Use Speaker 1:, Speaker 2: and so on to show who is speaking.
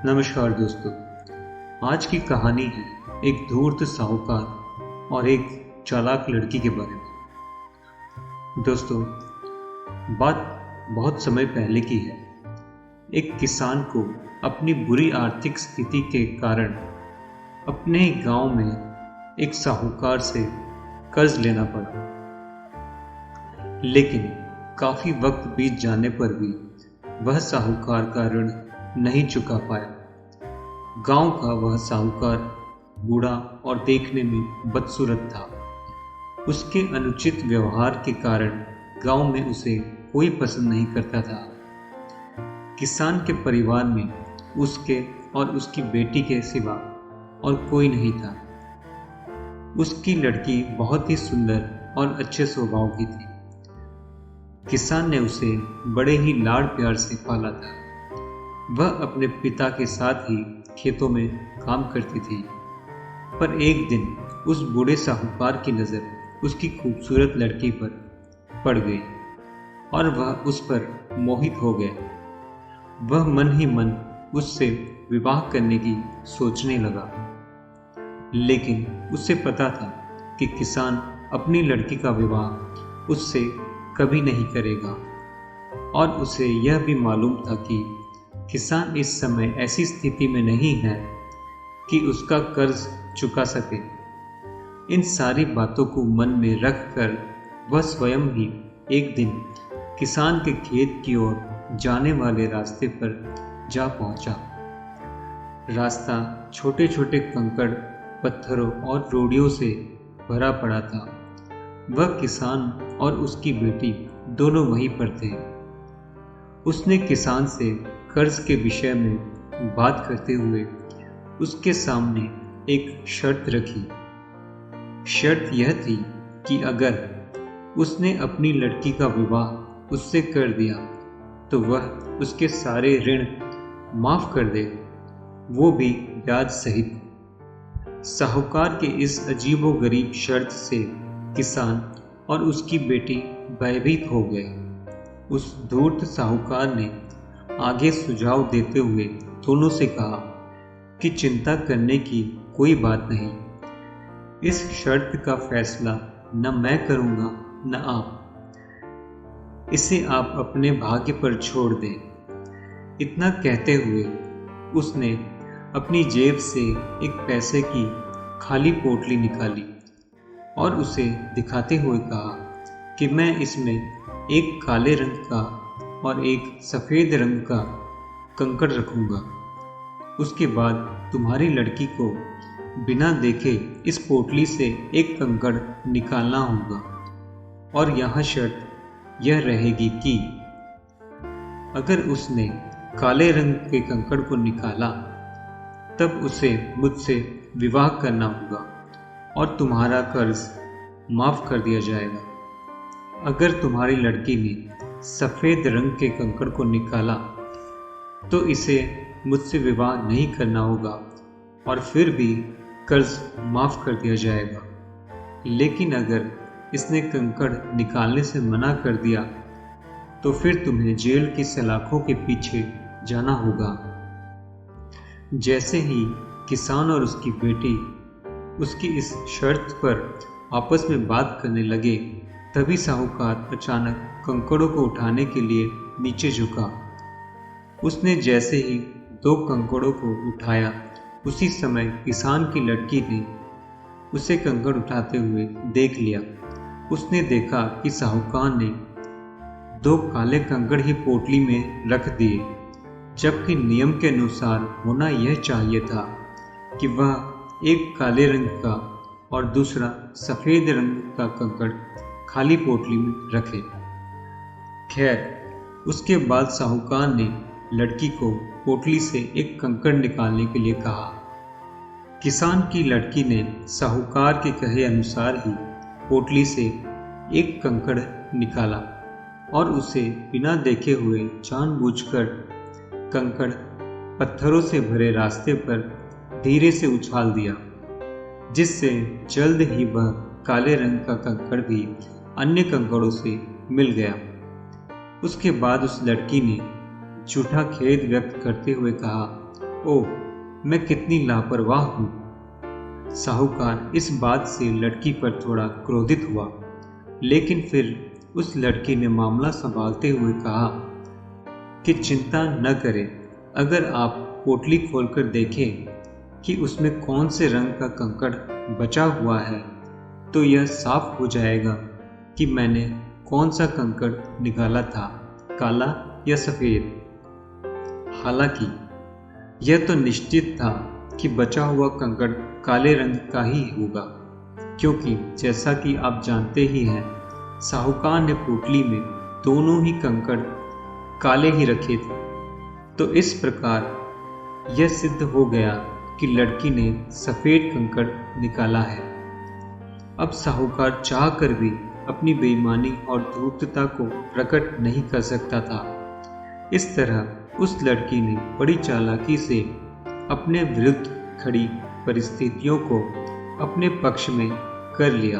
Speaker 1: नमस्कार दोस्तों। आज की कहानी है एक धूर्त साहूकार और एक चालाक लड़की के बारे में। दोस्तों, बात बहुत समय पहले की है। एक किसान को अपनी बुरी आर्थिक स्थिति के कारण अपने ही गांव में एक साहूकार से कर्ज लेना पड़ा। लेकिन काफी वक्त बीत जाने पर भी वह साहूकार का ऋण नहीं चुका पाया। गांव का वह साहूकार बूढ़ा और देखने में बदसूरत था। उसके अनुचित व्यवहार के कारण गांव में उसे कोई पसंद नहीं करता था। किसान के परिवार में उसके और उसकी बेटी के सिवा और कोई नहीं था। उसकी लड़की बहुत ही सुंदर और अच्छे स्वभाव की थी। किसान ने उसे बड़े ही लाड़ प्यार से पाला था। वह अपने पिता के साथ ही खेतों में काम करती थी। पर एक दिन उस बूढ़े साहूकार की नज़र उसकी खूबसूरत लड़की पर पड़ गई और वह उस पर मोहित हो गया। वह मन ही मन उससे विवाह करने की सोचने लगा। लेकिन उसे पता था कि किसान अपनी लड़की का विवाह उससे कभी नहीं करेगा और उसे यह भी मालूम था कि किसान इस समय ऐसी स्थिति में नहीं है कि उसका कर्ज चुका सके। इन सारी बातों को मन में रखकर वह स्वयं ही एक दिन किसान के खेत की ओर जाने वाले रास्ते पर जा पहुंचा। रास्ता छोटे छोटे कंकड़, पत्थरों और रोड़ियों से भरा पड़ा था। वह किसान और उसकी बेटी दोनों वहीं पर थे। उसने किसान से कर्ज के विषय में बात करते हुए उसके सामने एक शर्त रखी। शर्त यह थी कि अगर उसने अपनी लड़की का विवाह उससे कर दिया तो वह उसके सारे ऋण माफ कर दे, वो भी ब्याज सहित। साहूकार के इस अजीबोगरीब शर्त से किसान और उसकी बेटी भयभीत हो गए। उस धूर्त साहूकार ने आगे सुझाव देते हुए दोनों से कहा कि चिंता करने की कोई बात नहीं। इस शर्त का फैसला न मैं करूंगा न आप। इसे आप अपने भाग्य पर छोड़ दें। इतना कहते हुए उसने अपनी जेब से एक पैसे की खाली पोटली निकाली और उसे दिखाते हुए कहा कि मैं इसमें एक काले रंग का और एक सफ़ेद रंग का कंकड़ रखूंगा। उसके बाद तुम्हारी लड़की को बिना देखे इस पोटली से एक कंकड़ निकालना होगा और यहाँ शर्त यह रहेगी कि अगर उसने काले रंग के कंकड़ को निकाला तब उसे मुझसे विवाह करना होगा और तुम्हारा कर्ज माफ कर दिया जाएगा। अगर तुम्हारी लड़की ने सफ़ेद रंग के कंकड़ को निकाला तो इसे मुझसे विवाह नहीं करना होगा और फिर भी कर्ज माफ कर दिया जाएगा। लेकिन अगर इसने कंकड़ निकालने से मना कर दिया तो फिर तुम्हें जेल की सलाखों के पीछे जाना होगा। जैसे ही किसान और उसकी बेटी उसकी इस शर्त पर आपस में बात करने लगे, तभी साहूकार अचानक कंकड़ों को उठाने के लिए नीचे झुका। उसने जैसे ही 2 कंकड़ों को उठाया, उसी समय किसान की लड़की ने उसे कंकड़ उठाते हुए देख लिया। उसने देखा कि साहूकार ने 2 काले कंकड़ ही पोटली में रख दिए, जबकि नियम के अनुसार होना यह चाहिए था कि वह एक काले रंग का और दूसरा सफ़ेद रंग का कंकड़ खाली पोटली में रखे। खैर, उसके बाद साहूकार ने लड़की को पोटली से एक कंकड़ निकालने के लिए कहा। किसान की लड़की ने साहूकार के कहे अनुसार ही पोटली से एक कंकड़ निकाला और उसे बिना देखे हुए जानबूझकर कंकड़ पत्थरों से भरे रास्ते पर धीरे से उछाल दिया, जिससे जल्द ही वह काले रंग का कंकड़ भी अन्य कंकड़ों से मिल गया। उसके बाद उस लड़की ने झूठा खेद व्यक्त करते हुए कहा ओह, मैं कितनी लापरवाह हूँ। साहूकार इस बात से लड़की पर थोड़ा क्रोधित हुआ, लेकिन फिर उस लड़की ने मामला संभालते हुए कहा कि चिंता न करें, अगर आप पोटली खोलकर देखें कि उसमें कौन से रंग का कंकड़ बचा हुआ है, तो यह साफ हो जाएगा कि मैंने कौन सा कंकड़ निकाला था, काला या सफ़ेद। हालांकि यह तो निश्चित था कि बचा हुआ कंकड़ काले रंग का ही होगा, क्योंकि जैसा कि आप जानते ही हैं, साहूकार ने पोटली में दोनों ही कंकड़ काले ही रखे थे। तो इस प्रकार यह सिद्ध हो गया कि लड़की ने सफ़ेद कंकड़ निकाला है। अब साहूकार चाह कर भी अपनी बेईमानी और धूर्तता को प्रकट नहीं कर सकता था। इस तरह उस लड़की ने बड़ी चालाकी से अपने विरुद्ध खड़ी परिस्थितियों को अपने पक्ष में कर लिया।